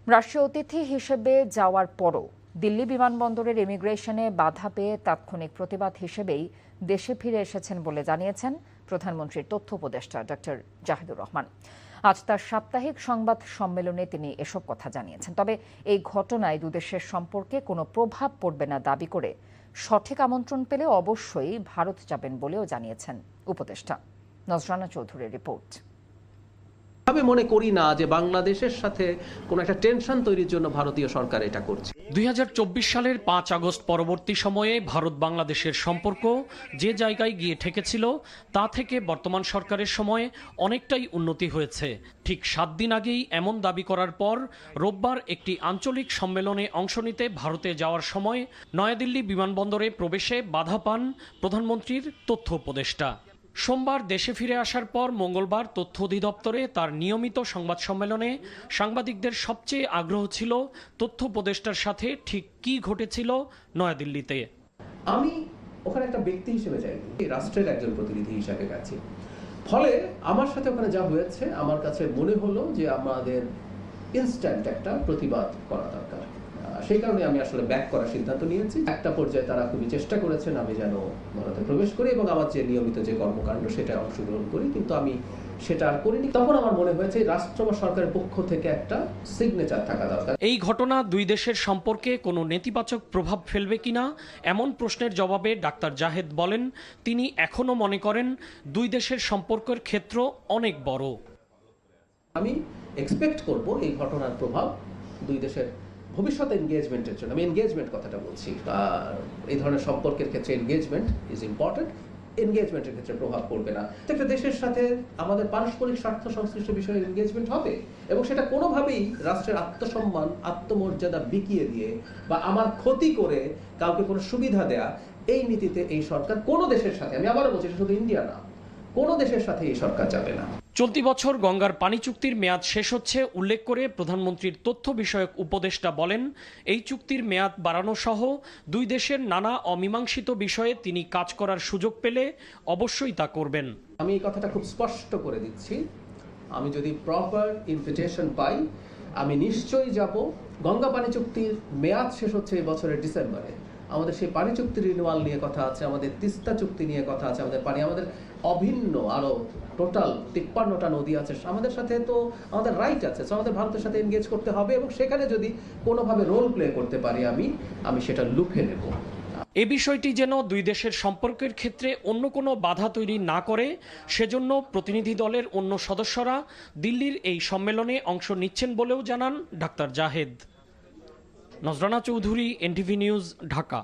রাষ্ট্রীয় অতিথি হিসেবে যাওয়ার পরও দিল্লি বিমানবন্দরের ইমিগ্রেশনে বাধা পেয়ে তাৎক্ষণিক প্রতিবাদ হিসেবেই দেশে ফিরে এসেছেন বলে জানিয়েছেন প্রধানমন্ত্রীর তথ্য উপদেষ্টা ডক্টর জাহিদুর রহমান। আজ তার সাপ্তাহিক সংবাদ সম্মেলনে তিনি এসব কথা জানিয়েছেন। তবে এই ঘটনায় দুদেশের সম্পর্কে কোনো প্রভাব পড়বে না দাবি করে সঠিক আমন্ত্রণ পেলে অবশ্যই ভারত যাবেন বলেও জানিয়েছেন উপদেষ্টা। নজরানা চৌধুরীর রিপোর্ট। আমি মনে করি না যে বাংলাদেশের সাথে কোনো একটা টেনশন তৈরির জন্য ভারতীয় সরকার এটা করছে। 2024 সালের 5 আগস্ট পরবর্তী সময়ে ভারত বাংলাদেশের সম্পর্ক যে জায়গায় গিয়ে ঠেকেছিল তা থেকে বর্তমান সরকারের সময়ে অনেকটাই উন্নতি হয়েছে। ঠিক 7 দিন আগেই এমন দাবি করার পর রোববার একটি আঞ্চলিক সম্মেলনে অংশ নিতে ভারতে যাওয়ার সময় নয়াদিল্লি বিমানবন্দরে প্রবেশে বাধা পান প্রধানমন্ত্রীর তথ্য উপদেষ্টা। সোমবার দেশে ফিরে আসার পর মঙ্গলবার তথ্য অধিদপ্তরে তার নিয়মিত সংবাদ সম্মেলনে সাংবাদিকদের সবচেয়ে আগ্রহ ছিল তথ্য উপদেষ্টার সাথে ঠিক কী ঘটেছিল নয়াদিল্লিতে। আমি ওখানে একটা ব্যক্তি হিসেবে যাইনি, রাষ্ট্রের একজন প্রতিনিধি হিসেবে গেছি। ফলে আমার সাথে ওখানে যা হয়েছে আমার কাছে মনে হলো যে আমাদের ইনস্ট্যান্ট একটা প্রতিবাদ করা দরকার। সেই কারণে আমি আসলে ব্যাক করার সিদ্ধান্ত নিয়েছি। একটা পর্যায়ে তারা খুবই চেষ্টা করেছেন আমি যেন ভারতে প্রবেশ করি এবং আমার যে নিয়মিত যে কর্মকাণ্ড সেটা অংশগ্রহণ করি, কিন্তু আমি সেটা আর করিনি। তখন আমার মনে হয়েছে রাষ্ট্র বা সরকারের পক্ষ থেকে একটা সিগনেচার থাকা দরকার। এই ঘটনা দুই দেশের সম্পর্কে কোনো নেতিবাচক প্রভাব ফেলবে কিনা এমন প্রশ্নের জবাবে ডাক্তার জাহেদ বলেন, তিনি এখনো মনে করেন দুই দেশের সম্পর্কের ক্ষেত্র অনেক বড়। আমি এক্সপেক্ট করব এই ঘটনার প্রভাব দুই দেশের ভবিষ্যৎ এনগেজমেন্টের জন্য, আমি এনগেজমেন্ট কথাটা বলছি, এই ধরনের সম্পর্কের ক্ষেত্রে এনগেজমেন্ট ইজ ইম্পর্টেন্ট, এনগেজমেন্টের ক্ষেত্রে প্রভাব পড়বে না। একটা দেশের সাথে আমাদের পারস্পরিক স্বার্থ সংশ্লিষ্ট বিষয়ে এনগেজমেন্ট হবে এবং সেটা কোনোভাবেই রাষ্ট্রের আত্মসম্মান আত্মমর্যাদা বিকিয়ে দিয়ে বা আমার ক্ষতি করে কাউকে কোনো সুবিধা দেয়া, এই নীতিতে এই সরকার কোনো দেশের সাথে, আমি আবারও বলছি শুধু ইন্ডিয়া না, কোনো দেশের সাথে এই সরকার যাবে না। চলতি বছর গঙ্গার পানি চুক্তির মেয়াদ শেষ হচ্ছে উল্লেখ করে প্রধানমন্ত্রীর তথ্য বিষয়ক উপদেষ্টা বলেন, এই চুক্তির মেয়াদ বাড়ানো সহ দুই দেশের নানা অমীমাংসিত বিষয়ে তিনি কাজ করার সুযোগ পেলে অবশ্যই তা করবেন। আমি এই কথাটা খুব স্পষ্ট করে দিচ্ছি, আমি যদি প্রপার ইনভিটেশন পাই আমি নিশ্চয়ই যাব। গঙ্গা পানি চুক্তির মেয়াদ শেষ হচ্ছে এই বছরের ডিসেম্বরে। আমাদের সেই পানি চুক্তির রিনিউয়াল নিয়ে কথা আছে, আমাদের তিস্তা চুক্তি নিয়ে কথা আছে, আমাদের পানি, আমাদের অভিন্ন আরো টোটাল 53টা নদী আছে, আমাদের সাথে তো আমাদের রাইট আছে, আমাদের ভারতের সাথে এনগেজ করতে হবে এবং সেখানে যদি কোনোভাবে রোল প্লে করতে পারি আমি সেটা লুফে নেব। এ বিষয়টি যেন দুই দেশের সম্পর্কের ক্ষেত্রে অন্য কোনো বাধা তৈরি না করে সেজন্য প্রতিনিধি দলের অন্য সদস্যরা দিল্লির এই সম্মেলনে অংশ নিচ্ছেন বলেও জানান doctor Zahed. Nazrana Chowdhury, NTV news, Dhaka.